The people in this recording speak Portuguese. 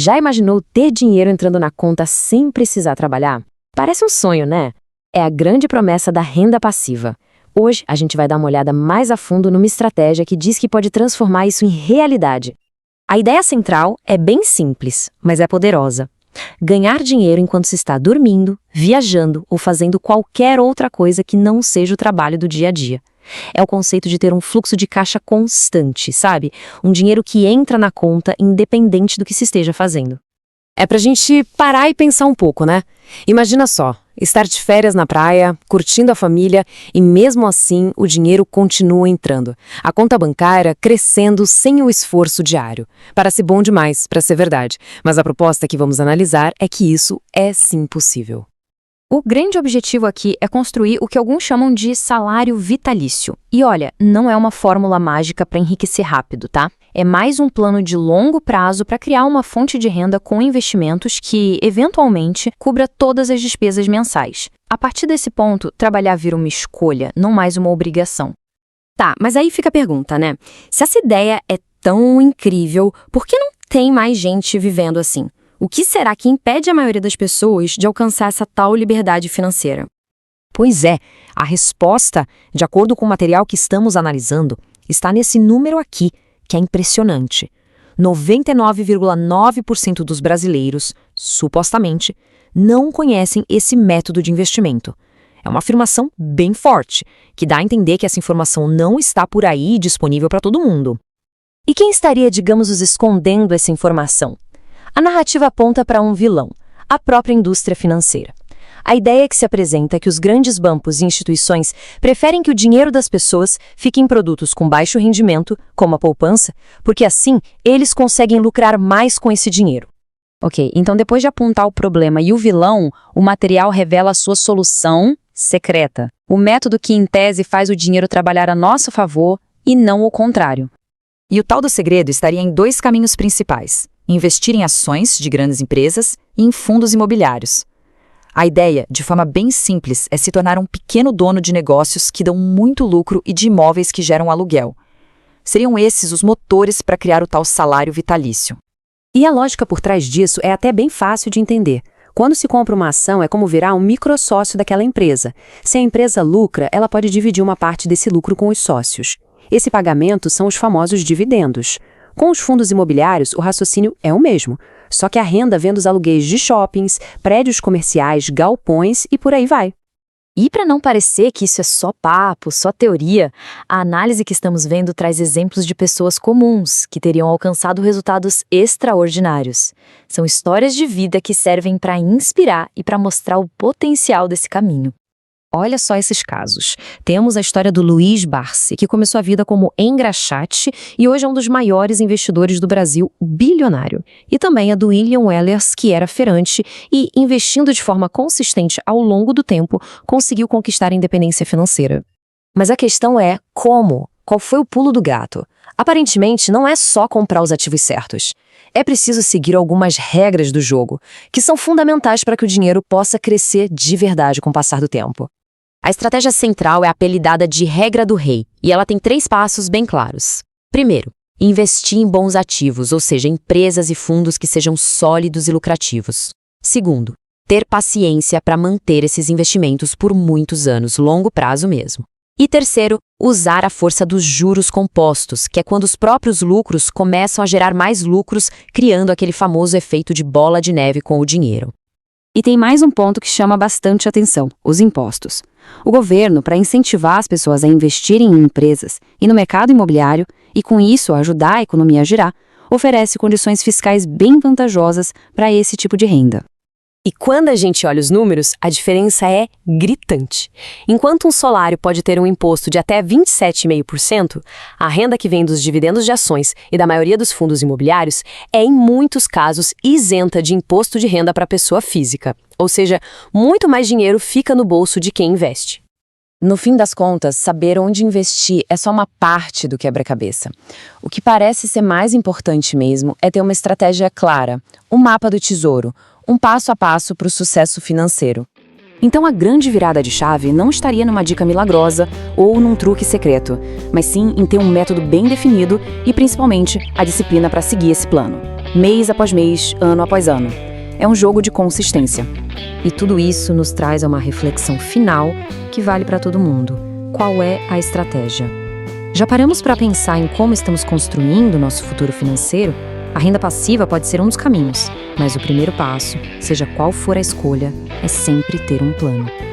Já imaginou ter dinheiro entrando na conta sem precisar trabalhar? Parece um sonho, né? É a grande promessa da renda passiva. Hoje, a gente vai dar uma olhada mais a fundo numa estratégia que diz que pode transformar isso em realidade. A ideia central é bem simples, mas é poderosa. Ganhar dinheiro enquanto se está dormindo, viajando ou fazendo qualquer outra coisa que não seja o trabalho do dia a dia. É o conceito de ter um fluxo de caixa constante, sabe? Um dinheiro que entra na conta independente do que se esteja fazendo. É pra gente parar e pensar um pouco, né? Imagina só, estar de férias na praia, curtindo a família e mesmo assim o dinheiro continua entrando. A conta bancária crescendo sem o esforço diário. Parece bom demais, pra ser verdade, mas a proposta que vamos analisar é que isso é sim possível. O grande objetivo aqui é construir o que alguns chamam de salário vitalício. E olha, não é uma fórmula mágica para enriquecer rápido, tá? É mais um plano de longo prazo para criar uma fonte de renda com investimentos que, eventualmente, cubra todas as despesas mensais. A partir desse ponto, trabalhar vira uma escolha, não mais uma obrigação. Tá, mas aí fica a pergunta, né? Se essa ideia é tão incrível, por que não tem mais gente vivendo assim? O que será que impede a maioria das pessoas de alcançar essa tal liberdade financeira? Pois é, a resposta, de acordo com o material que estamos analisando, está nesse número aqui, que é impressionante. 99,9% dos brasileiros, supostamente, não conhecem esse método de investimento. É uma afirmação bem forte, que dá a entender que essa informação não está por aí disponível para todo mundo. E quem estaria, digamos, escondendo essa informação? A narrativa aponta para um vilão, a própria indústria financeira. A ideia que se apresenta é que os grandes bancos e instituições preferem que o dinheiro das pessoas fique em produtos com baixo rendimento, como a poupança, porque assim eles conseguem lucrar mais com esse dinheiro. Ok, então depois de apontar o problema e o vilão, o material revela a sua solução secreta. O método que, em tese, faz o dinheiro trabalhar a nosso favor e não o contrário. E o tal do segredo estaria em dois caminhos principais: investir em ações de grandes empresas e em fundos imobiliários. A ideia, de forma bem simples, é se tornar um pequeno dono de negócios que dão muito lucro e de imóveis que geram aluguel. Seriam esses os motores para criar o tal salário vitalício. E a lógica por trás disso é até bem fácil de entender. Quando se compra uma ação, é como virar um microsócio daquela empresa. Se a empresa lucra, ela pode dividir uma parte desse lucro com os sócios. Esse pagamento são os famosos dividendos. Com os fundos imobiliários, o raciocínio é o mesmo, só que a renda vem dos aluguéis de shoppings, prédios comerciais, galpões e por aí vai. E para não parecer que isso é só papo, só teoria, a análise que estamos vendo traz exemplos de pessoas comuns que teriam alcançado resultados extraordinários. São histórias de vida que servem para inspirar e para mostrar o potencial desse caminho. Olha só esses casos. Temos a história do Luiz Barsi, que começou a vida como engraxate e hoje é um dos maiores investidores do Brasil, bilionário. E também a do William Wellers, que era feirante e, investindo de forma consistente ao longo do tempo, conseguiu conquistar a independência financeira. Mas a questão é como? Qual foi o pulo do gato? Aparentemente, não é só comprar os ativos certos. É preciso seguir algumas regras do jogo, que são fundamentais para que o dinheiro possa crescer de verdade com o passar do tempo. A estratégia central é apelidada de regra do rei, e ela tem 3 passos bem claros. Primeiro, investir em bons ativos, ou seja, empresas e fundos que sejam sólidos e lucrativos. Segundo, ter paciência para manter esses investimentos por muitos anos, longo prazo mesmo. E terceiro, usar a força dos juros compostos, que é quando os próprios lucros começam a gerar mais lucros, criando aquele famoso efeito de bola de neve com o dinheiro. E tem mais um ponto que chama bastante atenção: os impostos. O governo, para incentivar as pessoas a investirem em empresas e no mercado imobiliário, e com isso ajudar a economia a girar, oferece condições fiscais bem vantajosas para esse tipo de renda. E quando a gente olha os números, a diferença é gritante. Enquanto um salário pode ter um imposto de até 27,5%, a renda que vem dos dividendos de ações e da maioria dos fundos imobiliários é, em muitos casos, isenta de imposto de renda para a pessoa física. Ou seja, muito mais dinheiro fica no bolso de quem investe. No fim das contas, saber onde investir é só uma parte do quebra-cabeça. O que parece ser mais importante mesmo é ter uma estratégia clara, um mapa do tesouro, um passo a passo para o sucesso financeiro. Então a grande virada de chave não estaria numa dica milagrosa ou num truque secreto, mas sim em ter um método bem definido e principalmente a disciplina para seguir esse plano. mês após mês, ano após ano. É um jogo de consistência. E tudo isso nos traz a uma reflexão final que vale para todo mundo. Qual é a estratégia? Já paramos para pensar em como estamos construindo nosso futuro financeiro? A renda passiva pode ser um dos caminhos, mas o primeiro passo, seja qual for a escolha, é sempre ter um plano.